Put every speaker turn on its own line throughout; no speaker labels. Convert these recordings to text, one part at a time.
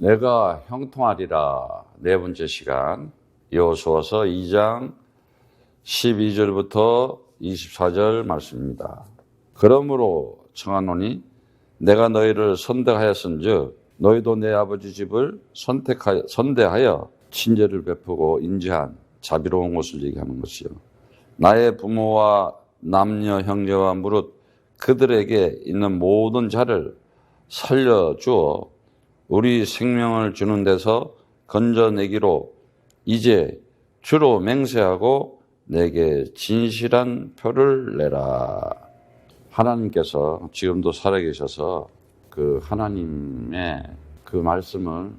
내가 형통하리라. 네 번째 시간, 여호수아서 2장 12절부터 24절 말씀입니다. 그러므로 청하노니 내가 너희를 선대하였은즉 너희도 내 아버지 집을 선대하여 친절을 베푸고 인자한 자비로운 것을 얘기하는 것이요. 나의 부모와 남녀 형제와 무릇 그들에게 있는 모든 자를 살려주어 우리 생명을 주는 데서 건져내기로 이제 주로 맹세하고 내게 진실한 표를 내라. 하나님께서 지금도 살아계셔서 그 하나님의 그 말씀을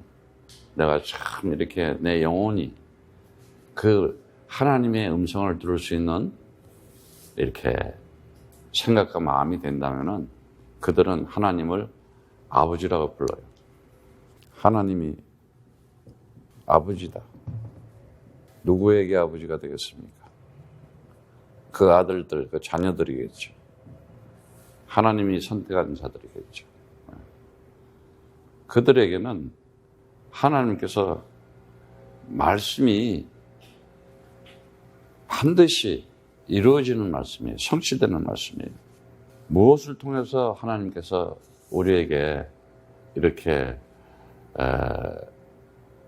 내가 참 이렇게 내 영혼이 그 하나님의 음성을 들을 수 있는 이렇게 생각과 마음이 된다면은 그들은 하나님을 아버지라고 불러요. 하나님이 아버지다. 누구에게 아버지가 되겠습니까? 그 아들들, 그 자녀들이겠죠. 하나님이 선택한 자들이겠죠. 그들에게는 하나님께서 말씀이 반드시 이루어지는 말씀이에요. 성취되는 말씀이에요. 무엇을 통해서 하나님께서 우리에게 이렇게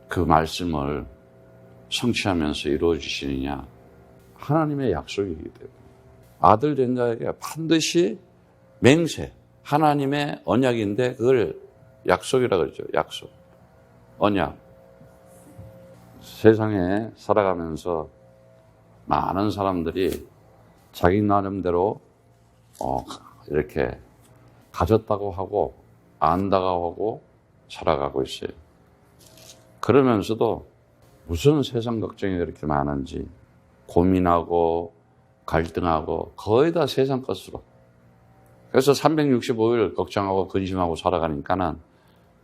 그 말씀을 성취하면서 이루어지시느냐? 하나님의 약속이기 때문에 아들 된 자에게 반드시 맹세, 하나님의 언약인데 그걸 약속이라고 그러죠. 약속, 언약. 세상에 살아가면서 많은 사람들이 자기 나름대로 이렇게 가졌다고 하고 안다고 하고 살아가고 있어요. 그러면서도 무슨 세상 걱정이 그렇게 많은지 고민하고 갈등하고 거의 다 세상 것으로. 그래서 365일 걱정하고 근심하고 살아가니까는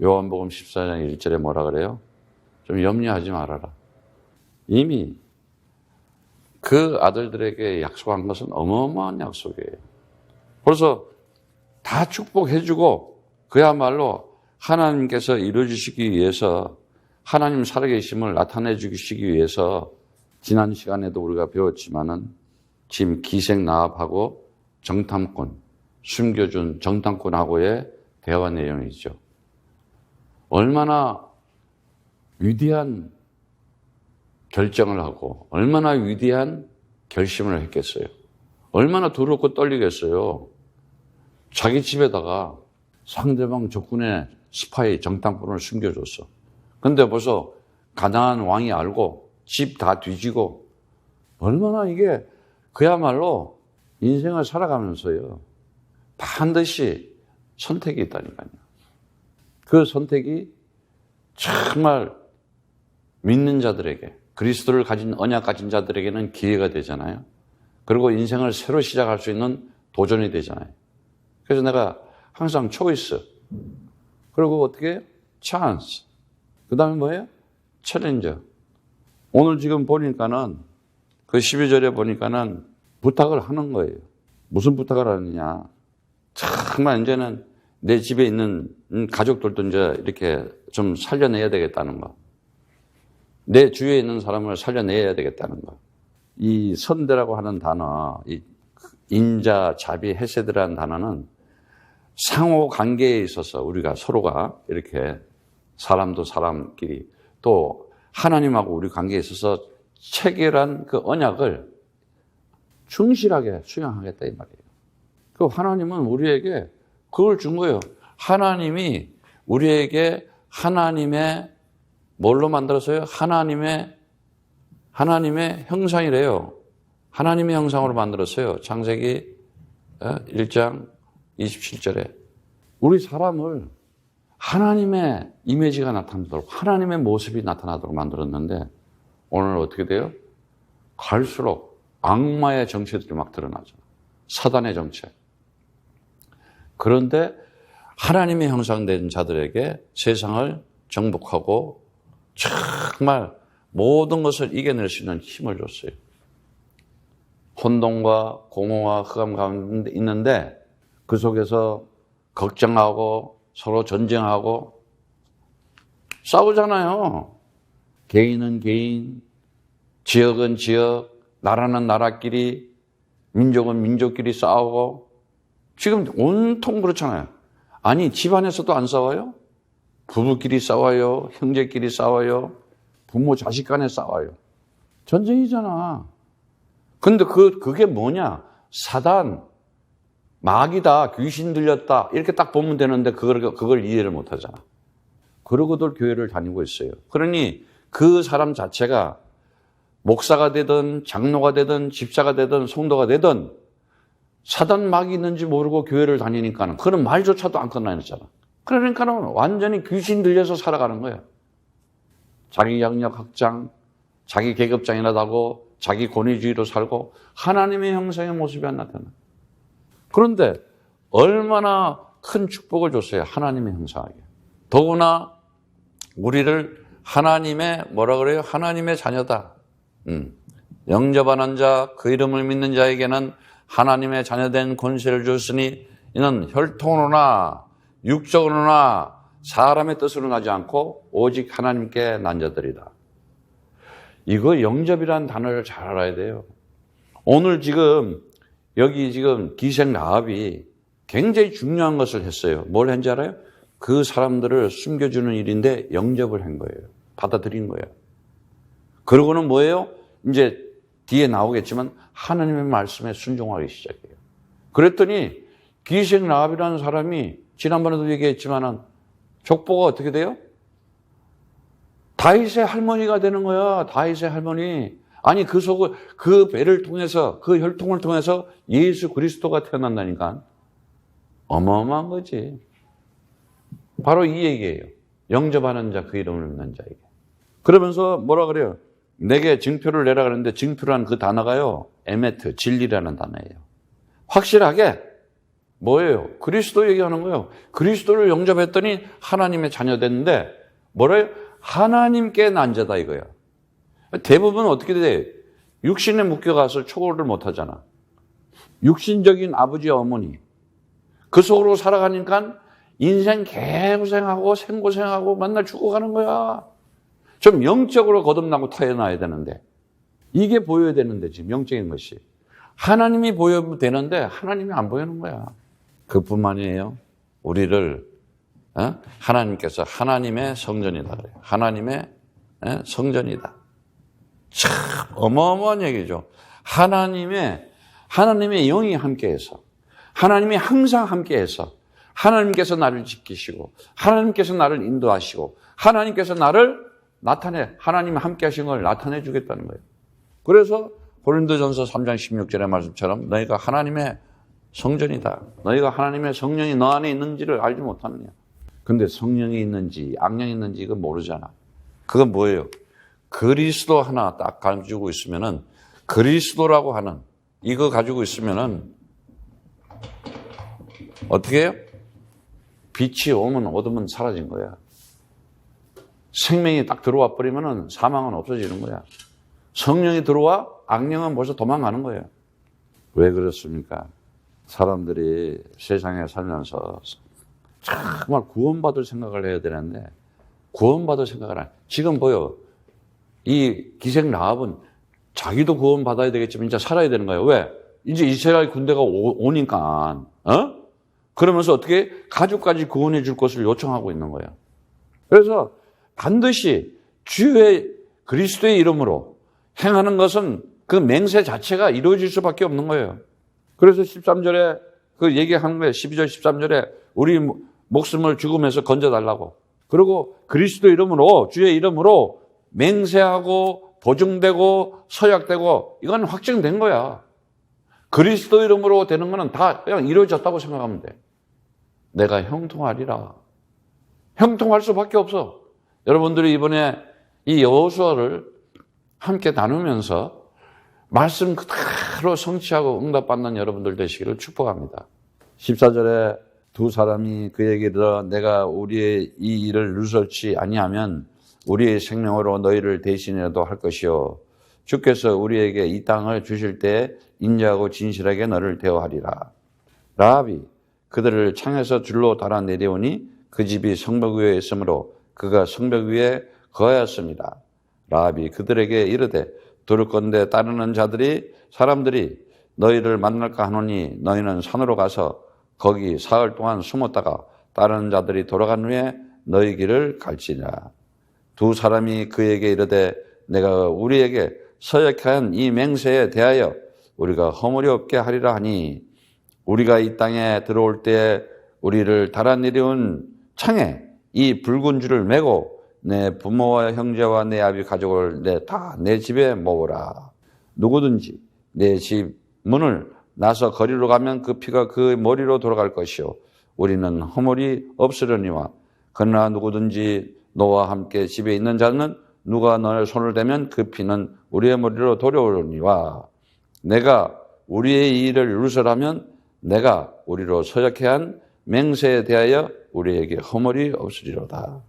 요한복음 14장 1절에 뭐라 그래요? 좀 염려하지 말아라. 이미 그 아들들에게 약속한 것은 어마어마한 약속이에요. 그래서 다 축복해주고 그야말로 하나님께서 이루어주시기 위해서 하나님 살아계심을 나타내 주시기 위해서 지난 시간에도 우리가 배웠지만은 지금 기생나합하고 정탐꾼, 숨겨준 정탐꾼하고의 대화 내용이죠. 얼마나 위대한 결정을 하고 얼마나 위대한 결심을 했겠어요. 얼마나 두렵고 떨리겠어요. 자기 집에다가 상대방 적군의 스파이 정탐꾼을 숨겨줬어. 근데 벌써 가나안 왕이 알고 집 다 뒤지고 얼마나 이게 그야말로 인생을 살아가면서요. 반드시 선택이 있다니까요. 그 선택이 정말 믿는 자들에게 그리스도를 가진 언약 가진 자들에게는 기회가 되잖아요. 그리고 인생을 새로 시작할 수 있는 도전이 되잖아요. 그래서 내가 항상 초이스 그리고 어떻게 찬스 그 다음에 뭐예요? 챌린저. 오늘 지금 보니까는 그 12절에 보니까는 부탁을 하는 거예요. 무슨 부탁을 하느냐. 정말 이제는 내 집에 있는 가족들도 이제 이렇게 좀 살려내야 되겠다는 거. 내 주위에 있는 사람을 살려내야 되겠다는 거. 이 선대라고 하는 단어, 이 인자, 자비, 헤세드라는 단어는 상호 관계에 있어서 우리가 서로가 이렇게 사람도 사람끼리 또 하나님하고 우리 관계에 있어서 체결한 그 언약을 충실하게 수행하겠다 이 말이에요. 그 하나님은 우리에게 그걸 준 거예요. 하나님이 우리에게 하나님의 뭘로 만들었어요? 하나님의 형상이래요. 하나님의 형상으로 만들었어요. 창세기 1장 27절에. 우리 사람을 하나님의 이미지가 나타나도록 하나님의 모습이 나타나도록 만들었는데 오늘 어떻게 돼요? 갈수록 악마의 정체들이 막 드러나죠. 사단의 정체. 그런데 하나님의 형상된 자들에게 세상을 정복하고 정말 모든 것을 이겨낼 수 있는 힘을 줬어요. 혼돈과 공허와 흑암 가운데 있는데 그 속에서 걱정하고 서로 전쟁하고 싸우잖아요. 개인은 개인, 지역은 지역, 나라는 나라끼리, 민족은 민족끼리 싸우고 지금 온통 그렇잖아요. 아니 집안에서도 안 싸워요? 부부끼리 싸워요. 형제끼리 싸워요. 부모 자식 간에 싸워요. 전쟁이잖아. 근데 그게 뭐냐? 사단, 마귀다, 귀신 들렸다 이렇게 딱 보면 되는데 그걸 이해를 못 하잖아. 그러고들 교회를 다니고 있어요. 그러니 그 사람 자체가 목사가 되든 장로가 되든 집사가 되든 성도가 되든 사단 마귀 있는지 모르고 교회를 다니니까는 그런 말조차도 안 끝나잖아. 그러니까는 완전히 귀신 들려서 살아가는 거예요. 자기 영역 확장, 자기 계급장이라고 자기 권위주의로 살고 하나님의 형상의 모습이 안 나타나. 그런데 얼마나 큰 축복을 줬어요. 하나님의 형상하게. 더구나 우리를 하나님의 뭐라 그래요? 하나님의 자녀다. 영접하는 자, 그 이름을 믿는 자에게는 하나님의 자녀된 권세를 주었으니 이는 혈통으로나 육적으로나 사람의 뜻으로 나지 않고 오직 하나님께 난 자들이다. 이거 영접이라는 단어를 잘 알아야 돼요. 오늘 여기 기생 라합이 굉장히 중요한 것을 했어요. 뭘 했는지 알아요? 그 사람들을 숨겨주는 일인데 영접을 한 거예요. 받아들인 거예요. 그러고는 뭐예요? 이제 뒤에 나오겠지만 하나님의 말씀에 순종하기 시작해요. 그랬더니 기생 라합이라는 사람이 지난번에도 얘기했지만은 족보가 어떻게 돼요? 다윗의 할머니가 되는 거야. 다윗의 할머니. 아니 그 배를 통해서 그 혈통을 통해서 예수 그리스도가 태어난다니까. 어마어마한 거지. 바로 이 얘기예요. 영접하는 자, 그 이름을 믿는 자에게. 그러면서 뭐라 그래요? 내게 증표를 내라 그랬는데 증표라는 그 단어가요. 에메트, 진리라는 단어예요. 확실하게 뭐예요? 그리스도 얘기하는 거예요. 그리스도를 영접했더니 하나님의 자녀 됐는데 뭐래요? 하나님께 난 자다 이거야. 대부분 어떻게 돼? 육신에 묶여가서 초월을 못하잖아. 육신적인 아버지 어머니. 그 속으로 살아가니까 인생 개고생하고 생고생하고 맨날 죽어가는 거야. 좀 영적으로 거듭나고 태어나야 되는데 이게 보여야 되는데 지금 영적인 것이. 하나님이 보여야 되는데 하나님이 안 보이는 거야. 그뿐만이에요. 우리를 하나님께서 하나님의 성전이다 그래요. 하나님의 성전이다. 참 어마어마한 얘기죠. 하나님의 영이 함께해서 하나님이 항상 함께해서 하나님께서 나를 지키시고 하나님께서 나를 인도하시고 하나님께서 나를 하나님이 함께하신 걸 나타내 주겠다는 거예요. 그래서 고린도전서 3장 16절의 말씀처럼 너희가 하나님의 성전이다. 너희가 하나님의 성령이 너 안에 있는지를 알지 못하느냐. 근데 성령이 있는지 악령이 있는지 이거 모르잖아. 그건 뭐예요? 그리스도 하나 딱 가지고 있으면은 그리스도라고 하는 이거 가지고 있으면은 어떻게 해요? 빛이 오면 어둠은 사라진 거야. 생명이 딱 들어와 버리면은 사망은 없어지는 거야. 성령이 들어와 악령은 벌써 도망가는 거예요. 왜 그렇습니까? 사람들이 세상에 살면서 정말 구원받을 생각을 해야 되는데 구원받을 생각을 안 해. 지금 보여. 이 기생 라합은 자기도 구원받아야 되겠지만 이제 살아야 되는 거예요. 왜? 이제 이스라엘 군대가 오니까 그러면서 어떻게 가족까지 구원해 줄 것을 요청하고 있는 거예요. 그래서 반드시 주의 그리스도의 이름으로 행하는 것은 그 맹세 자체가 이루어질 수밖에 없는 거예요. 그래서 13절에 그 얘기하는 거예요. 12절 13절에 우리 목숨을 죽음에서 건져달라고. 그리고 그리스도 이름으로 주의 이름으로 맹세하고 보증되고 서약되고 이건 확정된 거야. 그리스도 이름으로 되는 거는 다 그냥 이루어졌다고 생각하면 돼. 내가 형통하리라. 형통할 수밖에 없어. 여러분들이 이번에 이 여호수아를 함께 나누면서 말씀 그대로 성취하고 응답받는 여러분들 되시기를 축복합니다. 14절에 두 사람이 그에게 이르러 내가 우리의 이 일을 누설치 아니하면 우리의 생명으로 너희를 대신이라도 할 것이요 주께서 우리에게 이 땅을 주실 때 인자하고 진실하게 너를 대우하리라. 라합이 그들을 창에서 줄로 달아 내려오니 그 집이 성벽 위에 있으므로 그가 성벽 위에 거하였습니다. 라합이 그들에게 이르되 두렵건대 따르는 사람들이 너희를 만날까 하노니 너희는 산으로 가서 거기 사흘 동안 숨었다가 따르는 자들이 돌아간 후에 너희 길을 갈지니라. 두 사람이 그에게 이르되 내가 우리에게 서역한 이 맹세에 대하여 우리가 허물이 없게 하리라 하니 우리가 이 땅에 들어올 때에 우리를 달아 내려온 창에 이 붉은 줄을 메고 내 부모와 형제와 내 아비 가족을 내 집에 모으라. 누구든지 내 집 문을 나서 거리로 가면 그 피가 그 머리로 돌아갈 것이요 우리는 허물이 없으려니와 그러나 누구든지 너와 함께 집에 있는 자는 누가 너의 손을 대면 그 피는 우리의 머리로 돌아오려니와 내가 우리의 일을 누설하면 내가 우리로 서약해 한 맹세에 대하여 우리에게 허물이 없으리로다.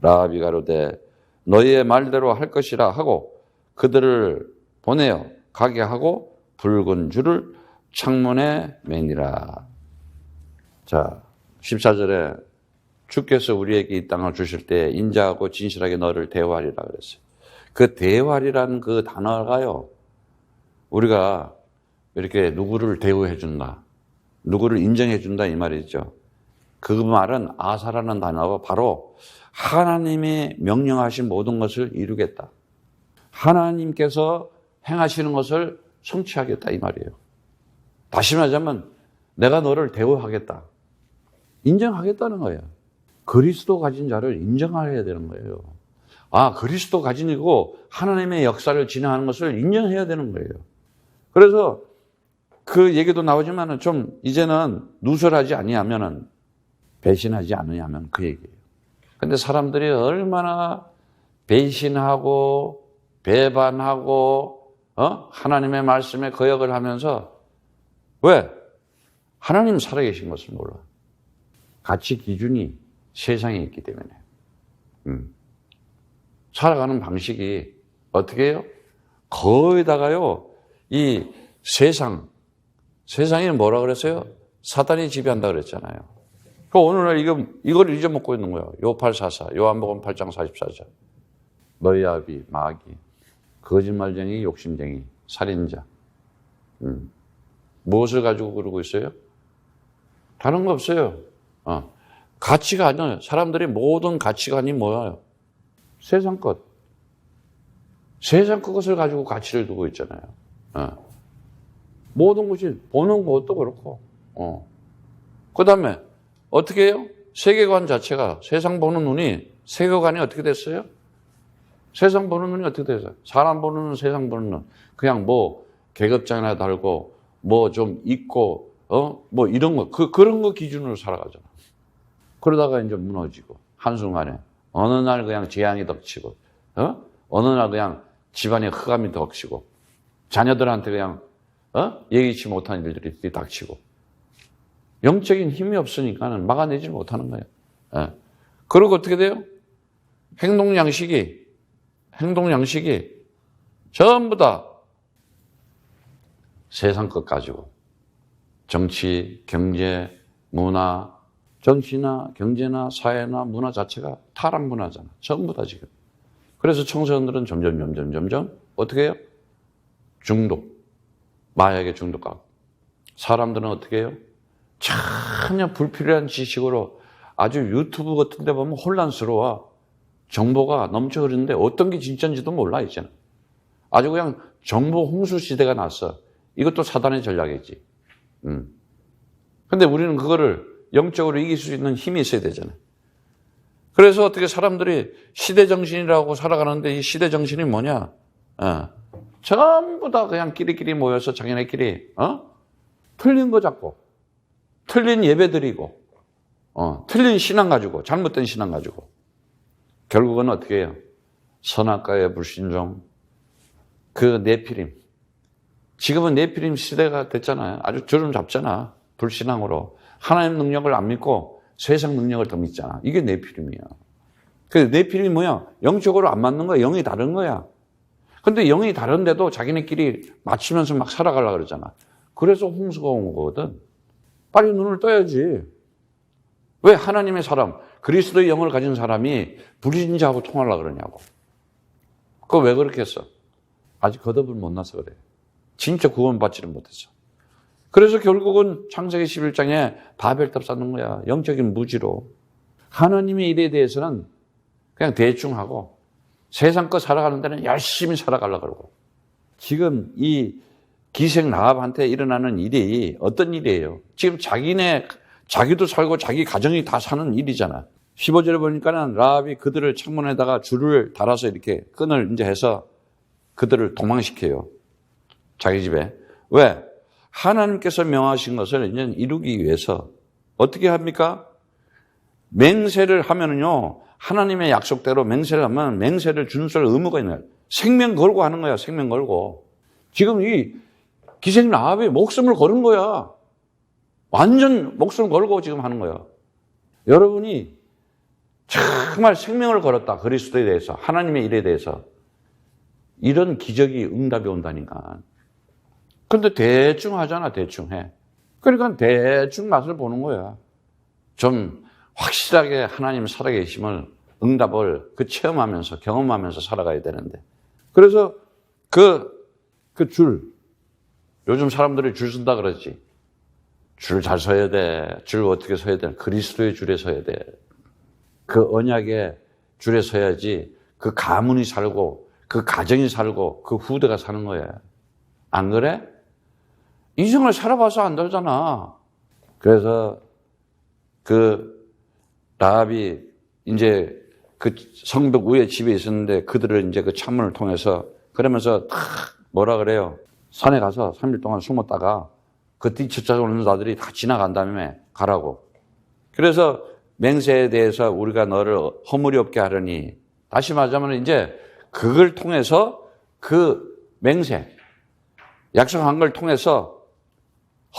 라합이 가로되 너희의 말대로 할 것이라 하고 그들을 보내어 가게 하고 붉은 줄을 창문에 매니라. 자, 14절에 주께서 우리에게 이 땅을 주실 때 인자하고 진실하게 너를 대우하리라 그랬어요. 그 대우하리라는 그 단어가요, 우리가 이렇게 누구를 대우해 준다, 누구를 인정해 준다 이 말이죠. 그 말은 아사라는 단어가 바로 하나님이 명령하신 모든 것을 이루겠다, 하나님께서 행하시는 것을 성취하겠다 이 말이에요. 다시 말하자면 내가 너를 대우하겠다, 인정하겠다는 거예요. 그리스도 가진 자를 인정해야 되는 거예요. 아, 그리스도 가진 이고 하나님의 역사를 진행하는 것을 인정해야 되는 거예요. 그래서 그 얘기도 나오지만 좀 이제는 누설하지 아니하면은, 배신하지 않으냐면 그 얘기예요. 근데 사람들이 얼마나 배신하고 배반하고 하나님의 말씀에 거역을 하면서, 왜? 하나님 살아계신 것을 몰라. 가치 기준이 세상에 있기 때문에. 살아가는 방식이 어떻게 해요? 거의다가요, 이 세상이 뭐라 그랬어요? 사단이 지배한다 그랬잖아요. 오늘날 이걸 잊어먹고 있는 거예요. 요844, 요한복음 8장 44절. 너희 아비, 마귀, 거짓말쟁이, 욕심쟁이, 살인자. 무엇을 가지고 그러고 있어요? 다른 거 없어요. 가치관은, 사람들의 모든 가치관이 뭐예요? 세상 것. 세상 것을 가지고 가치를 두고 있잖아요. 모든 것이, 보는 것도 그렇고. 그 다음에 어떻게 해요? 세계관 자체가, 세상 보는 눈이, 세계관이 어떻게 됐어요? 세상 보는 눈이 어떻게 됐어요? 사람 보는 눈, 세상 보는 눈. 그냥 뭐 계급장이나 달고 뭐 좀 있고 뭐 이런 거, 그런 거 기준으로 살아가잖아. 그러다가 이제 무너지고, 한순간에 어느 날 그냥 재앙이 덮치고, 어느 날 그냥 집안에 흑암이 덮치고, 자녀들한테 그냥 예기치 못한 일들이 닥치고, 영적인 힘이 없으니까는 막아내지 못하는 거예요. 그리고 어떻게 돼요? 행동 양식이 전부 다 세상 것 가지고, 정치, 경제, 문화, 정치나 경제나 사회나 문화 자체가 타락 문화잖아. 전부 다 지금. 그래서 청소년들은 점점 어떻게 해요? 마약에 중독하고. 사람들은 어떻게 해요? 전혀 불필요한 지식으로 아주 유튜브 같은 데 보면 혼란스러워. 정보가 넘쳐 흐르는데 어떤 게 진짜인지도 몰라, 이제는. 아주 그냥 정보 홍수 시대가 났어. 이것도 사단의 전략이지. 근데 우리는 그거를 영적으로 이길 수 있는 힘이 있어야 되잖아요. 그래서 어떻게 사람들이 시대정신이라고 살아가는데, 이 시대정신이 뭐냐? 전부 다 그냥 끼리끼리 모여서 자기네끼리, 틀린 거 잡고, 틀린 예배 드리고, 틀린 신앙 가지고, 잘못된 신앙 가지고. 결국은 어떻게 해요? 선악과의 불신종, 그 네피림. 지금은 네피림 시대가 됐잖아요. 아주 주름 잡잖아. 불신앙으로. 하나님 능력을 안 믿고 세상 능력을 더 믿잖아. 이게 네피림이야. 그 네피림이 뭐야? 영적으로 안 맞는 거야. 영이 다른 거야. 근데 영이 다른데도 자기네끼리 맞추면서 막 살아가려고 그러잖아. 그래서 홍수가 온 거거든. 빨리 눈을 떠야지. 왜 하나님의 사람, 그리스도의 영을 가진 사람이 불신자하고 통하려고 그러냐고. 그거 왜 그렇게 했어? 아직 겉업을 못 나서 그래. 진짜 구원받지를 못했어. 그래서 결국은 창세기 11장에 바벨탑 쌓는 거야. 영적인 무지로. 하나님의 일에 대해서는 그냥 대충 하고 세상 거 살아가는 데는 열심히 살아가려고 그러고. 지금 이 기생 라합한테 일어나는 일이 어떤 일이에요? 지금 자기도 살고 자기 가정이 다 사는 일이잖아. 15절에 보니까는 라합이 그들을 창문에다가 줄을 달아서 이렇게 끈을 이제 해서 그들을 도망시켜요. 자기 집에. 왜? 하나님께서 명하신 것을 이제 이루기 위해서 어떻게 합니까? 맹세를 하면은요, 하나님의 약속대로 맹세를 하면 맹세를 준수할 의무가 있는 거예요. 생명 걸고 하는 거야, 생명 걸고. 지금 이 기생 라합이 목숨을 걸은 거야. 완전 목숨을 걸고 지금 하는 거야. 여러분이 정말 생명을 걸었다. 그리스도에 대해서, 하나님의 일에 대해서. 이런 기적이 응답이 온다니까. 근데 대충 하잖아, 대충 해. 그러니까 대충 맛을 보는 거야. 좀 확실하게 하나님 살아계심을, 응답을 체험하면서, 경험하면서 살아가야 되는데. 그래서 요즘 사람들이 줄 선다 그러지. 줄 잘 서야 돼. 줄 어떻게 서야 돼? 그리스도의 줄에 서야 돼. 그 언약의 줄에 서야지 그 가문이 살고, 그 가정이 살고, 그 후대가 사는 거야. 안 그래? 인생을 살아봐서 안 되잖아. 그래서 라합이 이제 그 성벽 위에 집에 있었는데 그들을 이제 그 창문을 통해서 그러면서 뭐라 그래요? 산에 가서 3일 동안 숨었다가 그 뒤쫓아오는 자들이 다 지나간 다음에 가라고. 그래서 맹세에 대해서 우리가 너를 허물이 없게 하려니, 다시 말하자면 이제 그걸 통해서 그 맹세, 약속한 걸 통해서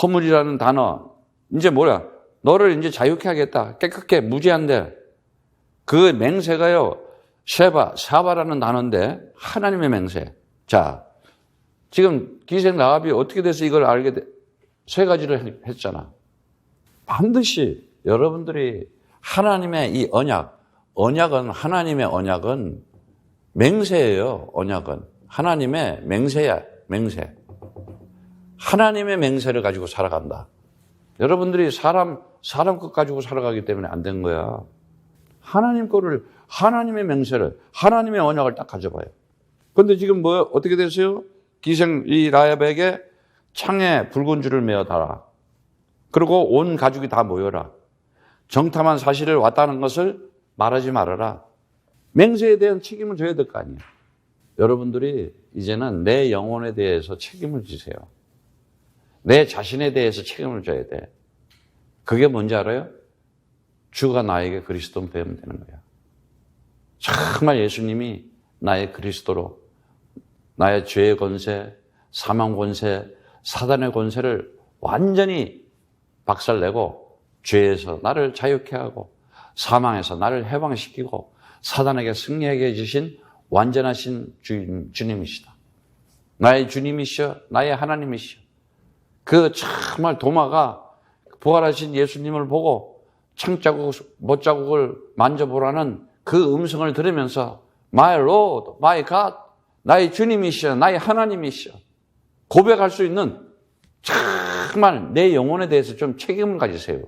허물이라는 단어, 이제 뭐야? 너를 이제 자유케 하겠다. 깨끗게, 무죄한데. 그 맹세가요, 사바라는 단어인데, 하나님의 맹세. 자, 지금 기생 라합이 어떻게 돼서 이걸 알게 세 가지를 했잖아. 반드시 여러분들이 하나님의 이 언약은 하나님의 언약은 맹세예요. 언약은 하나님의 맹세야. 맹세. 하나님의 맹세를 가지고 살아간다. 여러분들이 사람 것 가지고 살아가기 때문에 안 된 거야. 하나님 거를, 하나님의 맹세를, 하나님의 언약을 딱 가져봐요. 그런데 지금 어떻게 됐어요? 기생 이 라합에게 창에 붉은 줄을 메어 달아. 그리고 온 가족이 다 모여라. 정탐한 사실을 왔다는 것을 말하지 말아라. 맹세에 대한 책임을 져야 될 거 아니에요. 여러분들이 이제는 내 영혼에 대해서 책임을 지세요. 내 자신에 대해서 책임을 져야 돼. 그게 뭔지 알아요? 주가 나에게 그리스도로 배우면 되는 거야. 정말 예수님이 나의 그리스도로 나의 죄의 권세, 사망 권세, 사단의 권세를 완전히 박살내고 죄에서 나를 자유케 하고 사망에서 나를 해방시키고 사단에게 승리하게 해주신 완전하신 주님이시다. 나의 주님이시여, 나의 하나님이시여. 그 정말 도마가 부활하신 예수님을 보고 창자국, 못자국을 만져보라는 그 음성을 들으면서 My Lord, My God, 나의 주님이시여, 나의 하나님이시여 고백할 수 있는 정말 내 영혼에 대해서 좀 책임을 가지세요.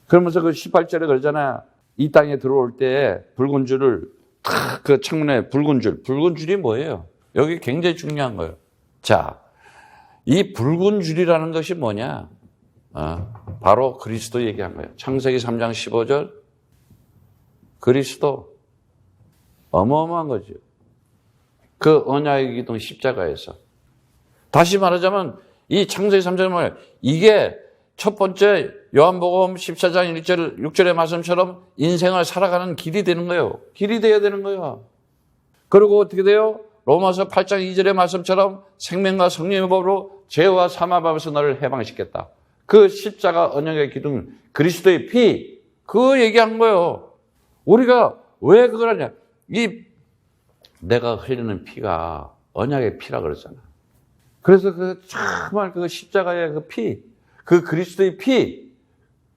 그러면서 그 18절에 그러잖아요. 이 땅에 들어올 때 붉은 줄을 그 창문에 붉은 줄이 뭐예요? 여기 굉장히 중요한 거예요. 자, 이 붉은 줄이라는 것이 뭐냐? 바로 그리스도 얘기한 거예요. 창세기 3장 15절. 그리스도. 어마어마한 거죠. 그 언약의 기둥 십자가에서. 다시 말하자면 이 창세기 3장은 뭐예요? 이게 첫 번째 요한복음 14장 1절, 6절의 말씀처럼 인생을 살아가는 길이 되는 거예요. 길이 돼야 되는 거예요. 그리고 어떻게 돼요? 로마서 8장 2절의 말씀처럼 생명과 성령의 법으로 죄와 사망에서 너를 해방시켰다. 그 십자가 언약의 기둥, 그리스도의 피, 그거 얘기한 거예요. 우리가 왜 그걸 하냐? 내가 흘리는 피가 언약의 피라 그러잖아. 그래서 정말 그 십자가의 그 피, 그 그리스도의 피,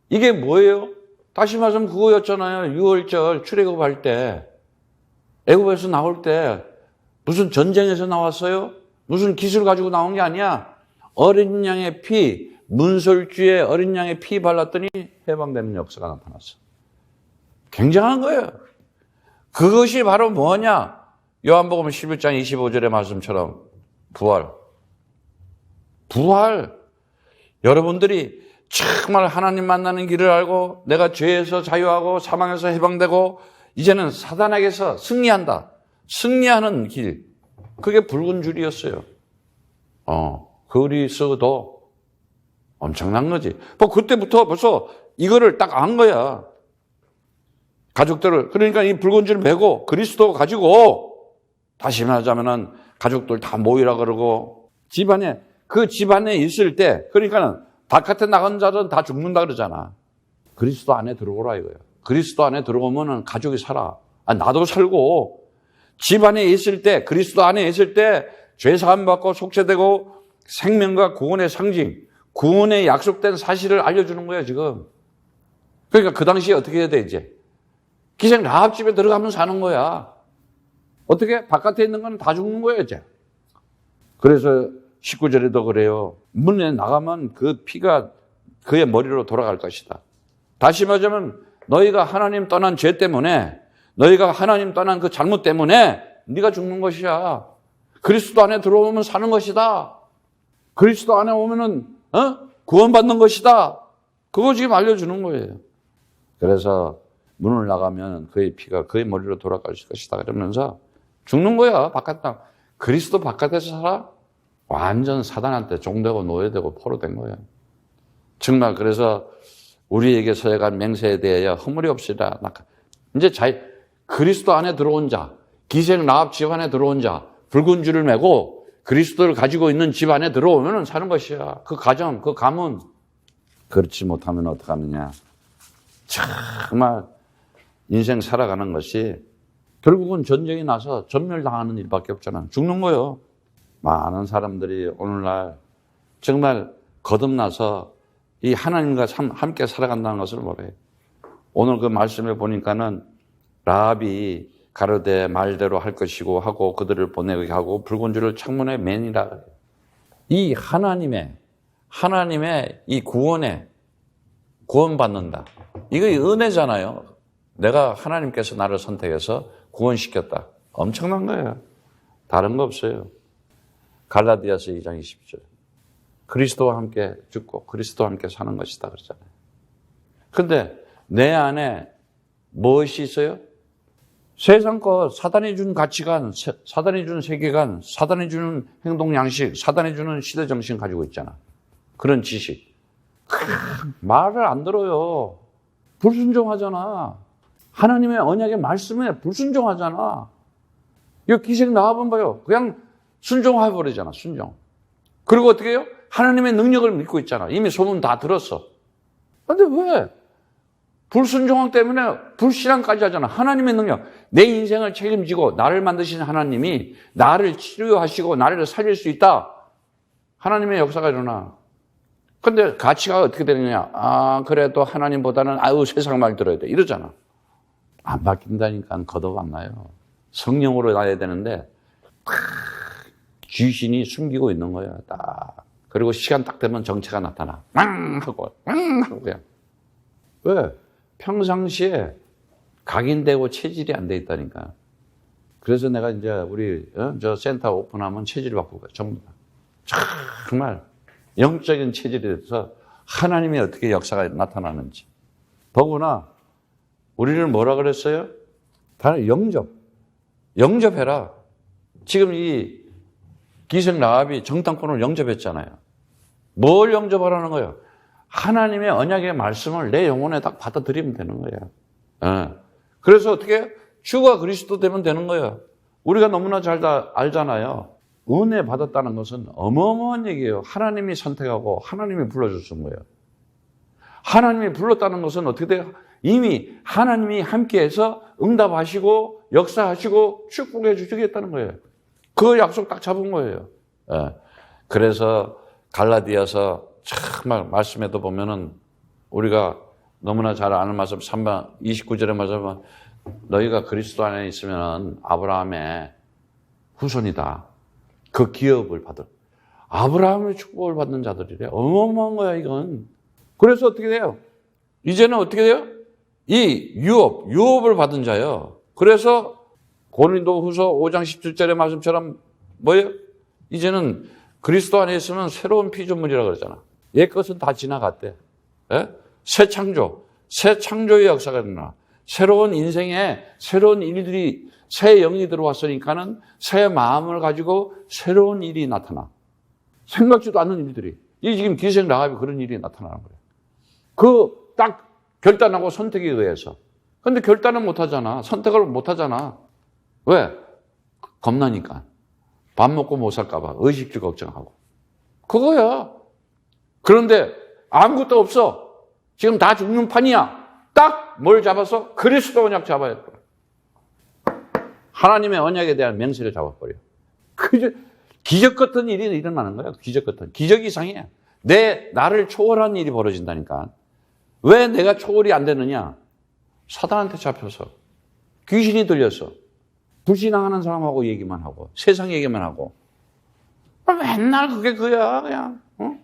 이게 뭐예요? 다시 말하면 그거였잖아요. 6월절 출애굽할 때, 애굽에서 나올 때 무슨 전쟁에서 나왔어요? 무슨 기술 가지고 나온 게 아니야. 어린 양의 피, 문설주에 어린 양의 피 발랐더니 해방되는 역사가 나타났어. 굉장한 거예요. 그것이 바로 뭐냐? 요한복음 11장 25절의 말씀처럼 부활. 여러분들이 정말 하나님 만나는 길을 알고 내가 죄에서 자유하고 사망에서 해방되고 이제는 사단에게서 승리한다. 승리하는 길. 그게 붉은 줄이었어요. 그리스도 엄청난 거지. 그때부터 벌써 이거를 딱 안 거야. 가족들을. 그러니까 이 붉은 줄 메고 그리스도 가지고 다시 말하자면은 가족들 다 모이라 그러고 그 집안에 있을 때 그러니까는 바깥에 나간 자들은 다 죽는다 그러잖아. 그리스도 안에 들어오라 이거야. 그리스도 안에 들어오면은 가족이 살아. 나도 살고 집안에 있을 때 그리스도 안에 있을 때 죄사함 받고 속죄되고 생명과 구원의 상징, 구원의 약속된 사실을 알려주는 거야 지금. 그러니까 그 당시에 어떻게 해야 돼 이제? 기생 라합 집에 들어가면 사는 거야. 어떻게? 바깥에 있는 건 다 죽는 거야 이제. 그래서 19절에도 그래요. 문에 나가면 그 피가 그의 머리로 돌아갈 것이다. 다시 말하자면 너희가 하나님 떠난 죄 때문에 너희가 하나님 떠난 그 잘못 때문에 네가 죽는 것이야. 그리스도 안에 들어오면 사는 것이다. 그리스도 안에 오면은 구원받는 것이다. 그거 지금 알려주는 거예요. 그래서 문을 나가면 그의 피가 그의 머리로 돌아갈 것이다. 그러면서 죽는 거야. 그리스도 바깥에서 살아? 완전 사단한테 종되고 노예되고 포로된 거예요. 정말 그래서 우리에게 서해간 맹세에 대하여 허물이 없으리라. 이제 그리스도 안에 들어온 자, 기생 라합 집 안에 들어온 자, 붉은 줄을 메고 그리스도를 가지고 있는 집 안에 들어오면 사는 것이야. 그 가정, 그 가문. 그렇지 못하면 어떡하느냐. 정말 인생 살아가는 것이 결국은 전쟁이 나서 전멸당하는 일밖에 없잖아. 죽는 거예요. 많은 사람들이 오늘날 정말 거듭나서 이 하나님과 함께 살아간다는 것을 모르요. 오늘 그 말씀에 보니까는 라합이 가로되 말대로 할 것이고 하고 그들을 보내게 하고 붉은 줄을 창문에 매니라. 이 하나님의 이 구원받는다. 이거 은혜잖아요. 내가 하나님께서 나를 선택해서 구원시켰다. 엄청난 거예요. 다른 거 없어요. 갈라디아서 2장 20절. 그리스도와 함께 죽고 그리스도와 함께 사는 것이다 그러잖아요. 그런데 내 안에 무엇이 있어요? 세상 것, 사단이 준 가치관, 사단이 준 세계관, 사단이 주는 행동 양식, 사단이 주는 시대 정신 가지고 있잖아. 그런 지식. 말을 안 들어요. 불순종하잖아. 하나님의 언약의 말씀에 불순종하잖아. 이 기생 라합은 봐요. 그냥 순종해버리잖아, 순종. 그리고 어떻게 해요? 하나님의 능력을 믿고 있잖아. 이미 소문 다 들었어. 그런데 왜? 불순종함 때문에 불신앙까지 하잖아. 하나님의 능력. 내 인생을 책임지고 나를 만드신 하나님이 나를 치료하시고 나를 살릴 수 있다. 하나님의 역사가 일어나. 근데 가치가 어떻게 되느냐. 그래도 하나님보다는 세상 말 들어야 돼. 이러잖아. 안 바뀐다니까 거듭 안 나요. 성령으로 나야 되는데 귀신이 숨기고 있는 거야. 딱. 그리고 시간 딱 되면 정체가 나타나. 하고 그냥. 왜? 평상시에 각인되고 체질이 안 돼 있다니까. 그래서 내가 이제 우리 저 센터 오픈하면 체질 바꾸고 전부 다. 정말 영적인 체질에 대해서 하나님의 어떻게 역사가 나타나는지. 더구나 우리를 뭐라 그랬어요? 다 영접해라. 지금 이 기생 라합이 정탐꾼을 영접했잖아요. 뭘 영접하라는 거예요? 하나님의 언약의 말씀을 내 영혼에 딱 받아들이면 되는 거예요. 그래서 어떻게? 주가 그리스도 되면 되는 거예요. 우리가 너무나 잘 알잖아요. 은혜 받았다는 것은 어마어마한 얘기예요. 하나님이 선택하고 하나님이 불러줬던 거예요. 하나님이 불렀다는 것은 어떻게 돼요? 이미 하나님이 함께해서 응답하시고 역사하시고 축복해 주시겠다는 거예요. 그 약속 딱 잡은 거예요. 그래서 갈라디아서 정말 말씀에도 보면은 우리가 너무나 잘 아는 말씀 3번 29절의 말씀, 너희가 그리스도 안에 있으면 아브라함의 후손이다. 그 기업을 받을. 아브라함의 축복을 받는 자들이래. 어마어마한 거야, 이건. 그래서 어떻게 돼요? 이제는 어떻게 돼요? 이 유업을 받은 자예요. 그래서 고린도 후서 5장 17절의 말씀처럼 뭐예요? 이제는 그리스도 안에 있으면 새로운 피조물이라고 그러잖아. 옛 것은 다 지나갔대. 예? 새 창조의 역사가 일어나. 새로운 인생에 새로운 일들이, 새 영이 들어왔으니까는 새 마음을 가지고 새로운 일이 나타나. 생각지도 않는 일들이. 이 지금 기생 라합이 그런 일이 나타나는 거예요. 그 딱 결단하고 선택에 의해서. 근데 결단은 못 하잖아. 선택을 못 하잖아. 왜? 겁나니까. 밥 먹고 못 살까봐. 의식주 걱정하고. 그거야. 그런데 아무것도 없어. 지금 다 죽는 판이야. 딱 뭘 잡아서? 그리스도 언약 잡아야 돼. 하나님의 언약에 대한 맹세를 잡아버려. 기적 같은 일이 일어나는 거야. 기적 이상이야. 나를 초월한 일이 벌어진다니까. 왜 내가 초월이 안 되느냐? 사단한테 잡혀서. 귀신이 들려서. 불신앙하는 사람하고 얘기만 하고. 세상 얘기만 하고. 맨날 그게 그야, 그냥. 어?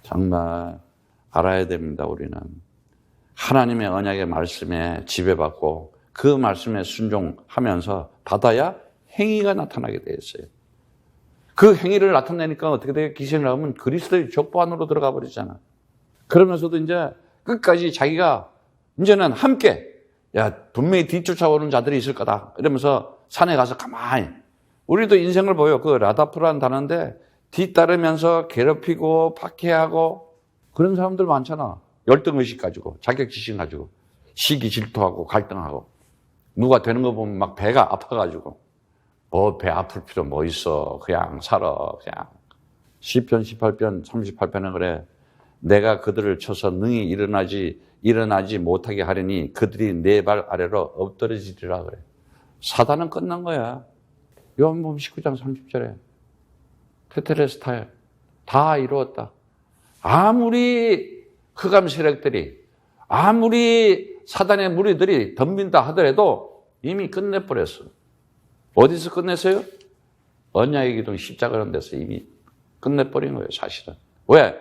정말 알아야 됩니다, 우리는. 하나님의 언약의 말씀에 지배받고 그 말씀에 순종하면서 받아야 행위가 나타나게 돼 있어요. 그 행위를 나타내니까 어떻게 돼요? 기생을 하면 그리스도의 족보 안으로 들어가 버리잖아. 그러면서도 이제 끝까지 자기가 이제는 함께, 야, 분명히 뒤쫓아오는 자들이 있을 거다. 이러면서 산에 가서 가만히. 우리도 인생을 보여. 그 라다프라는 단어인데 뒤따르면서 괴롭히고 박해하고 그런 사람들 많잖아. 열등의식 가지고, 자격지심 가지고, 시기 질투하고 갈등하고. 누가 되는 거 보면 막 배가 아파가지고. 배 아플 필요 뭐 있어. 그냥 살아. 그냥. 시편 18편 38편에 그래. 내가 그들을 쳐서 능히 일어나지 못하게 하려니 그들이 내 발 아래로 엎드러지리라 그래. 사단은 끝난 거야. 요한복음 19장 30절에. 테텔레스타일. 다 이루었다. 아무리 흑암 세력들이, 아무리 사단의 무리들이 덤빈다 하더라도 이미 끝내버렸어. 어디서 끝냈어요? 언약의 기둥 십자가라는 데서 이미 끝내버린 거예요, 사실은. 왜?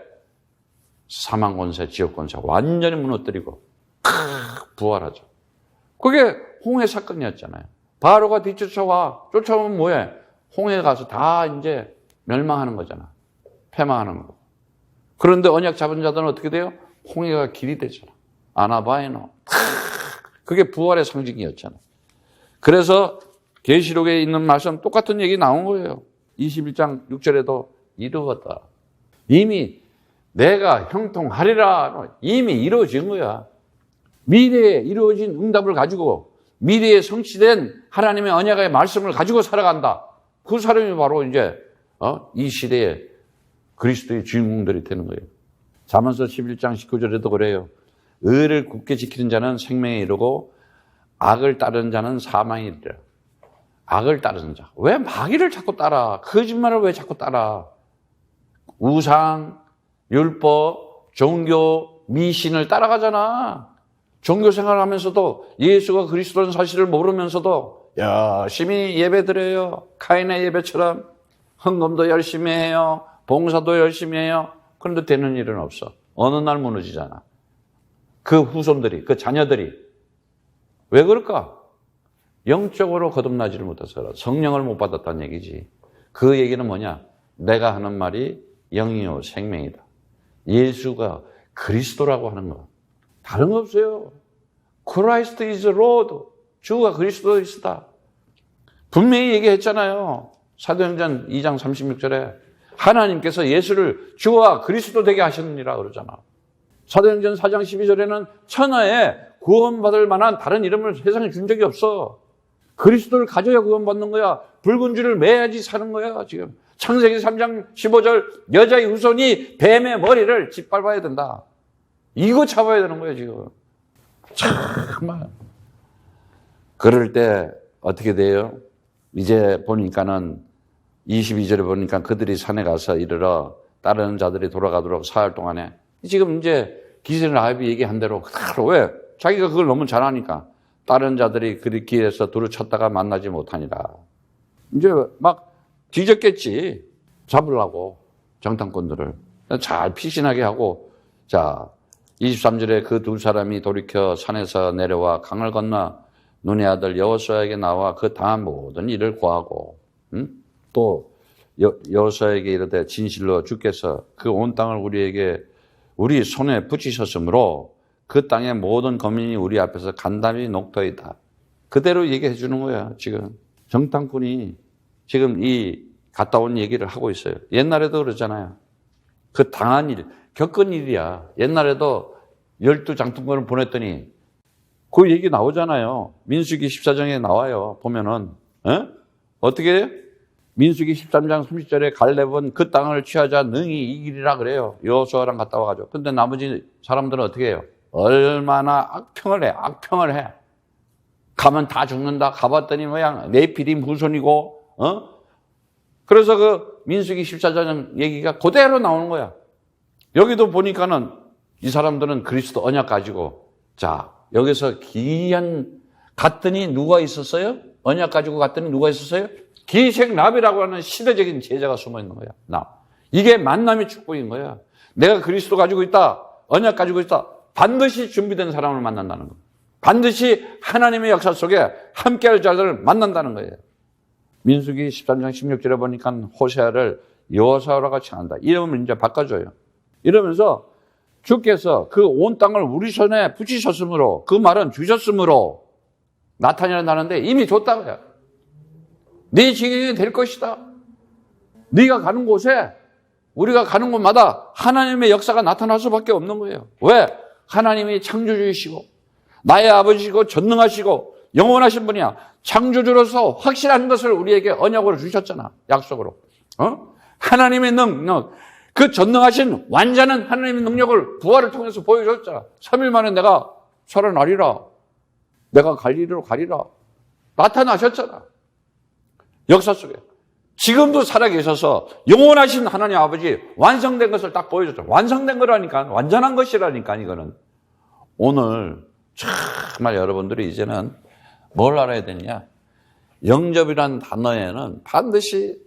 사망 권세, 지옥 권세 완전히 무너뜨리고 부활하죠. 그게 홍해 사건이었잖아요. 바로가 쫓아오면 뭐해? 홍해 가서 다 이제 멸망하는 거잖아. 패망하는 거. 그런데 언약 잡은 자들은 어떻게 돼요? 홍해가 길이 되잖아. 아나바에노. 그게 부활의 상징이었잖아. 그래서 계시록에 있는 말씀 똑같은 얘기 나온 거예요. 21장 6절에도 이루었다. 이미 내가 형통하리라. 이미 이루어진 거야. 미래에 이루어진 응답을 가지고 미래에 성취된 하나님의 언약의 말씀을 가지고 살아간다. 그 사람이 바로 이제 이 시대에 그리스도의 주인공들이 되는 거예요. 잠언서 11장 19절에도 그래요. 의를 굳게 지키는 자는 생명에 이르고 악을 따르는 자는 사망에 이르리라. 악을 따르는 자. 왜 마귀를 자꾸 따라? 거짓말을 왜 자꾸 따라? 우상, 율법, 종교, 미신을 따라가잖아. 종교 생활하면서도 예수가 그리스도라는 사실을 모르면서도 열심히 예배드려요. 카인의 예배처럼 헌금도 열심히 해요. 봉사도 열심히 해요. 그런데 되는 일은 없어. 어느 날 무너지잖아. 그 후손들이, 그 자녀들이. 왜 그럴까? 영적으로 거듭나지를 못해서 성령을 못 받았다는 얘기지. 그 얘기는 뭐냐? 내가 하는 말이 영이요 생명이다. 예수가 그리스도라고 하는 거. 다른 거 없어요. Christ is Lord. 주가 그리스도이시다. 분명히 얘기했잖아요. 사도행전 2장 36절에 하나님께서 예수를 주와 그리스도 되게 하셨느니라 그러잖아. 사도행전 4장 12절에는 천하에 구원받을 만한 다른 이름을 세상에 준 적이 없어. 그리스도를 가져야 구원받는 거야. 붉은 줄을 매야지 사는 거야, 지금. 창세기 3장 15절, 여자의 후손이 뱀의 머리를 짓밟아야 된다. 이거 잡아야 되는 거야, 지금. 정말. 그럴 때 어떻게 돼요? 이제 보니까는 22절에 보니까 그들이 산에 가서 이르러 따르는 자들이 돌아가도록 사흘 동안에 지금 이제 기생 라합이 얘기한 대로 그대로. 왜? 자기가 그걸 너무 잘하니까. 다른 자들이 그 길에서 두루 쳤다가 만나지 못하니라. 이제 막 뒤졌겠지. 잡으려고 정탐꾼들을. 잘 피신하게 하고. 자, 23절에 그 두 사람이 돌이켜 산에서 내려와 강을 건너 눈의 아들 여호수아에게 나와 그 당한 모든 일을 고하고, 또 여호수아에게 이르되 진실로 주께서 그 온 땅을 우리 손에 붙이셨으므로 그 땅의 모든 거민이 우리 앞에서 간담이 녹더이다. 그대로 얘기해 주는 거야. 지금 정탐꾼이 지금 이 갔다 온 얘기를 하고 있어요. 옛날에도 그러잖아요. 그 당한 일, 겪은 일이야. 옛날에도 12장통꾼을 보냈더니 그 얘기 나오잖아요. 민수기 14장에 나와요. 보면은 어떻게 해요? 민수기 13장 30절에 갈렙은 그 땅을 취하자 능히 이기리라 그래요. 여호수아랑 갔다 와가지고. 근데 나머지 사람들은 어떻게 해요? 얼마나 악평을 해. 가면 다 죽는다. 가봤더니 뭐야 네피림 후손이고, 그래서 그 민수기 14장 얘기가 그대로 나오는 거야. 여기도 보니까는 이 사람들은 그리스도 언약 가지고, 자, 여기서 갔더니 누가 있었어요? 언약 가지고 갔더니 누가 있었어요? 기생 랍이라고 하는 시대적인 제자가 숨어 있는 거야. 이게 만남의 축복인 거야. 내가 그리스도 가지고 있다. 언약 가지고 있다. 반드시 준비된 사람을 만난다는 거야. 반드시 하나님의 역사 속에 함께할 자들을 만난다는 거예요. 민수기 13장 16절에 보니까 호세아를 여호수아라고 칭한다. 이름을 이제 바꿔줘요. 이러면서 주께서 그 온 땅을 우리 손에 붙이셨으므로, 그 말은 주셨으므로 나타나는데 이미 줬다고요. 네 증인이 될 것이다. 네가 가는 곳에, 우리가 가는 곳마다 하나님의 역사가 나타날 수밖에 없는 거예요. 왜? 하나님이 창조주이시고 나의 아버지시고 전능하시고 영원하신 분이야. 창조주로서 확실한 것을 우리에게 언약으로 주셨잖아. 약속으로. 하나님의 능력, 그 전능하신 완전한 하나님의 능력을 부활을 통해서 보여줬잖아. 3일 만에 내가 살아나리라. 내가 갈리로 가리라. 나타나셨잖아. 역사 속에. 지금도 살아계셔서 영원하신 하나님 아버지 완성된 것을 딱 보여줬죠. 완성된 거라니까. 완전한 것이라니까 이거는. 오늘 정말 여러분들이 이제는 뭘 알아야 되냐. 영접이라는 단어에는 반드시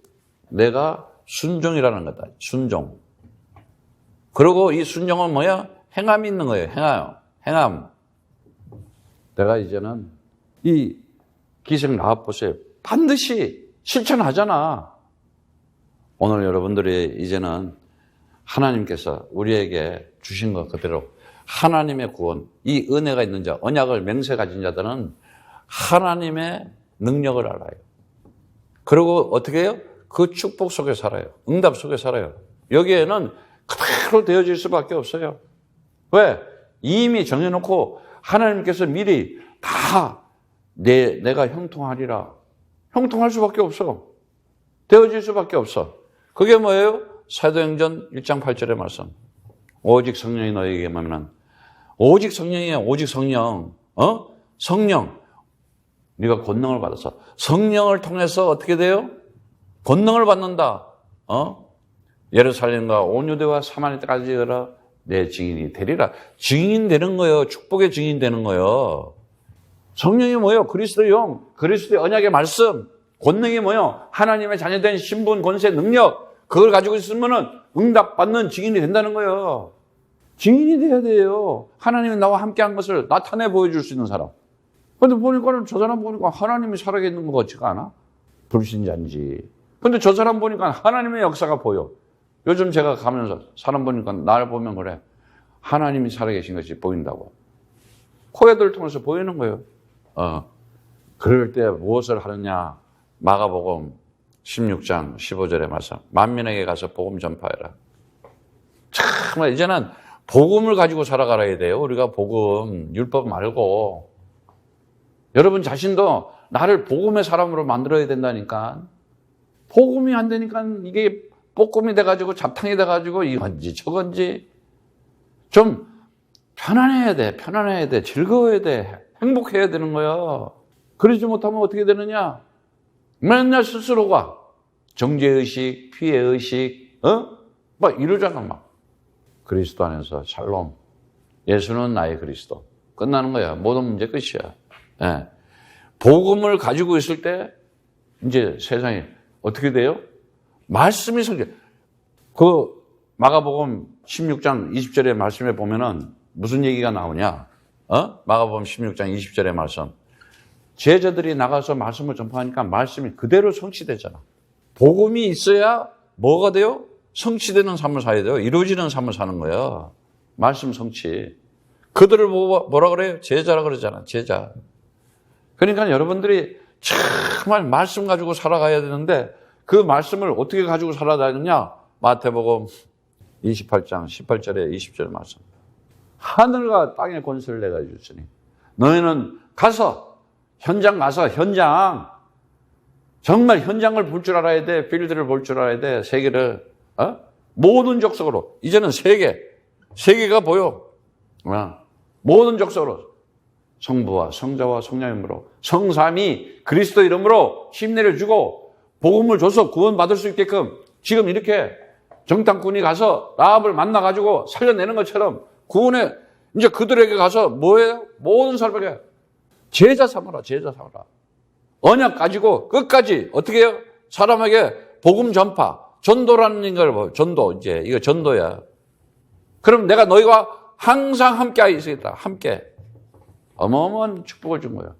내가 순종이라는 거다. 순종. 그리고 이 순종은 뭐야? 행함이 있는 거예요. 행함. 내가 이제는 이 기생 라합 보세요. 반드시 실천하잖아. 오늘 여러분들이 이제는 하나님께서 우리에게 주신 것 그대로 하나님의 구원, 이 은혜가 있는 자, 언약을 맹세 가진 자들은 하나님의 능력을 알아요. 그리고 어떻게 해요? 그 축복 속에 살아요. 응답 속에 살아요. 여기에는 그대로 되어질 수밖에 없어요. 왜? 이미 정해놓고 하나님께서 미리 다 내가 형통하리라. 형통할 수밖에 없어. 되어질 수밖에 없어. 그게 뭐예요? 사도행전 1장 8절의 말씀. 오직 성령이 너에게 임하면, 오직 성령이야. 오직 성령. 성령. 네가 권능을 받아서 성령을 통해서 어떻게 돼요? 권능을 받는다. 예루살렘과 온 유대와 사마리아까지 이르러 내 증인이 되리라. 증인 되는 거예요. 축복의 증인 되는 거예요. 성령이 뭐예요? 그리스도의 영, 그리스도의 언약의 말씀. 권능이 뭐예요? 하나님의 자녀된 신분, 권세, 능력. 그걸 가지고 있으면은 응답받는 증인이 된다는 거예요. 증인이 돼야 돼요. 하나님이 나와 함께한 것을 나타내 보여줄 수 있는 사람. 근데 보니까 저 사람 보니까 하나님이 살아계시는 것 같지가 않아? 불신자인지. 근데 저 사람 보니까 하나님의 역사가 보여. 요즘 제가 가면서 사람 보니까 나를 보면 그래. 하나님이 살아계신 것이 보인다고. 코에들 통해서 보이는 거예요. 그럴 때 무엇을 하느냐? 마가복음 16장 15절의 말씀. 만민에게 가서 복음 전파해라. 정말 이제는 복음을 가지고 살아가야 돼요. 우리가 복음, 율법 말고. 여러분 자신도 나를 복음의 사람으로 만들어야 된다니까. 복음이 안 되니까 이게 볶음이 돼가지고 잡탕이 돼가지고 이건지 저건지. 좀 편안해야 돼. 즐거워야 돼. 행복해야 되는 거야. 그러지 못하면 어떻게 되느냐? 맨날 스스로가 정죄의식, 피해의식, 막 이러잖아, 막. 그리스도 안에서 샬롬, 예수는 나의 그리스도. 끝나는 거야. 모든 문제 끝이야. 예. 복음을 가지고 있을 때 이제 세상에 어떻게 돼요? 말씀이 성취. 그 마가복음 16장 20절의 말씀에 보면은 무슨 얘기가 나오냐? 마가복음 16장 20절의 말씀. 제자들이 나가서 말씀을 전파하니까 말씀이 그대로 성취되잖아. 복음이 있어야 뭐가 돼요? 성취되는 삶을 살아야 돼요. 이루어지는 삶을 사는 거야. 말씀 성취. 그들을 뭐라 그래요? 제자라 그러잖아. 제자. 그러니까 여러분들이 정말 말씀 가지고 살아가야 되는데 그 말씀을 어떻게 가지고 살아야 되느냐? 마태복음 28장 18절에 20절 말씀. 하늘과 땅의 권세를 내가 주시니 너희는 가서 현장 가서 현장 정말 현장을 볼 줄 알아야 돼. 필드를 볼 줄 알아야 돼. 세계를 모든 족속으로 이제는 세계가 보여. 모든 족속으로 성부와 성자와 성령 이름으로 성삼이 그리스도 이름으로 힘내를 주고 복음을 줘서 구원받을 수 있게끔 지금 이렇게 정탐꾼이 가서 라합을 만나가지고 살려내는 것처럼 구원에 이제 그들에게 가서 뭐예요? 모든 사람에게 제자 삼아라. 언약 가지고 끝까지 어떻게 해요? 사람에게 복음 전파, 전도라는 걸 전도 이제 이거 전도야. 그럼 내가 너희와 항상 함께 있겠다. 함께. 어마어마한 축복을 준 거야.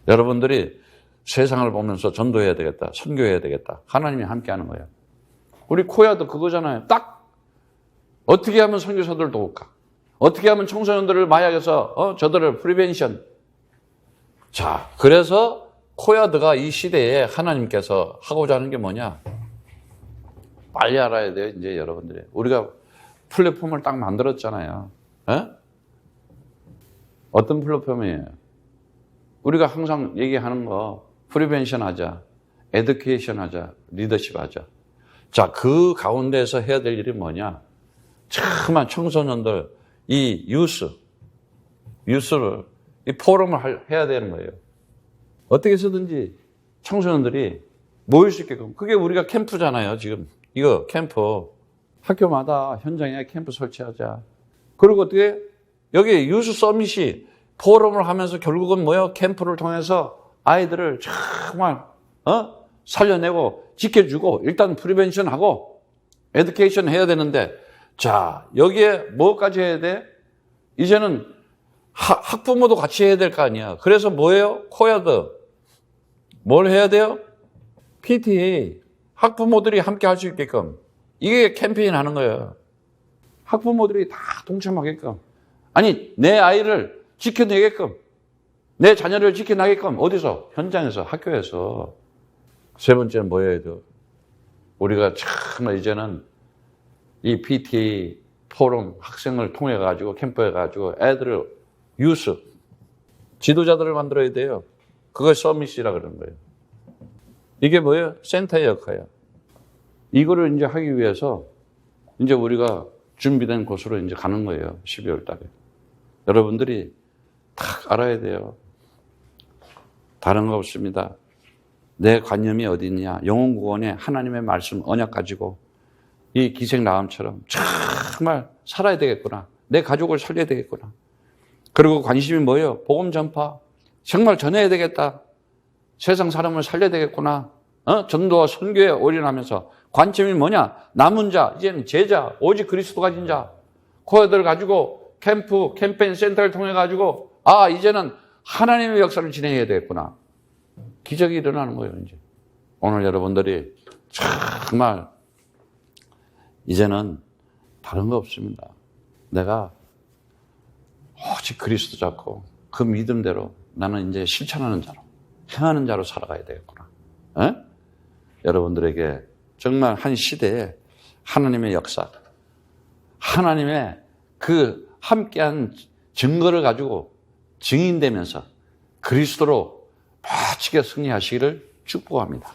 여러분들이 세상을 보면서 전도해야 되겠다. 선교해야 되겠다. 하나님이 함께 하는 거야. 우리 코야도 그거잖아요. 딱 어떻게 하면 선교사들 도울까? 어떻게 하면 청소년들을 마약에서 저들을 프리벤션. 자, 그래서 코야드가 이 시대에 하나님께서 하고자 하는 게 뭐냐? 빨리 알아야 돼요. 이제 여러분들이. 우리가 플랫폼을 딱 만들었잖아요. 어떤 플랫폼이에요? 우리가 항상 얘기하는 거 프리벤션 하자, 에듀케이션 하자, 리더십 하자. 자, 그 가운데서 해야 될 일이 뭐냐? 참한 청소년들, 이 유스를, 이 포럼을 해야 되는 거예요. 어떻게 해서든지 청소년들이 모일 수 있게끔. 그게 우리가 캠프잖아요, 지금. 이거 캠프. 학교마다 현장에 캠프 설치하자. 그리고 어떻게? 여기 유스 서밋이 포럼을 하면서 결국은 뭐예요? 캠프를 통해서 아이들을 정말, 살려내고 지켜주고 일단 프리벤션하고 에듀케이션 해야 되는데 자, 여기에 뭐까지 해야 돼? 이제는 학부모도 같이 해야 될 거 아니야. 그래서 뭐예요? 코야드. 뭘 해야 돼요? PTA. 학부모들이 함께 할 수 있게끔. 이게 캠페인 하는 거예요. 학부모들이 다 동참하게끔. 아니, 내 아이를 지켜내게끔. 내 자녀를 지켜나게끔. 어디서? 현장에서, 학교에서. 세 번째는 뭐 해야 돼요? 우리가 참 이제는 이 PTA 포럼 학생을 통해 가지고 캠프해 가지고 애들을 유스 지도자들을 만들어야 돼요. 그걸 서밋이라 그러는 거예요. 이게 뭐예요? 센터의 역할이야. 이거를 이제 하기 위해서 이제 우리가 준비된 곳으로 이제 가는 거예요. 12월 달에. 여러분들이 딱 알아야 돼요. 다른 거 없습니다. 내 관념이 어디 있냐? 영혼 구원에 하나님의 말씀 언약 가지고 이 기생나암처럼 정말 살아야 되겠구나. 내 가족을 살려야 되겠구나. 그리고 관심이 뭐예요? 복음 전파. 정말 전해야 되겠다. 세상 사람을 살려야 되겠구나. 전도와 선교에 올인하면서 관점이 뭐냐? 남은 자, 이제는 제자, 오직 그리스도 가진 자. 코어들 가지고 캠프, 캠페인 센터를 통해 가지고 이제는 하나님의 역사를 진행해야 되겠구나. 기적이 일어나는 거예요, 이제. 오늘 여러분들이 정말 이제는 다른 거 없습니다. 내가 오직 그리스도 잡고 그 믿음대로 나는 이제 실천하는 자로, 행하는 자로 살아가야 되겠구나. 여러분들에게 정말 한 시대에 하나님의 역사, 하나님의 그 함께한 증거를 가지고 증인되면서 그리스도로 멋지게 승리하시기를 축복합니다.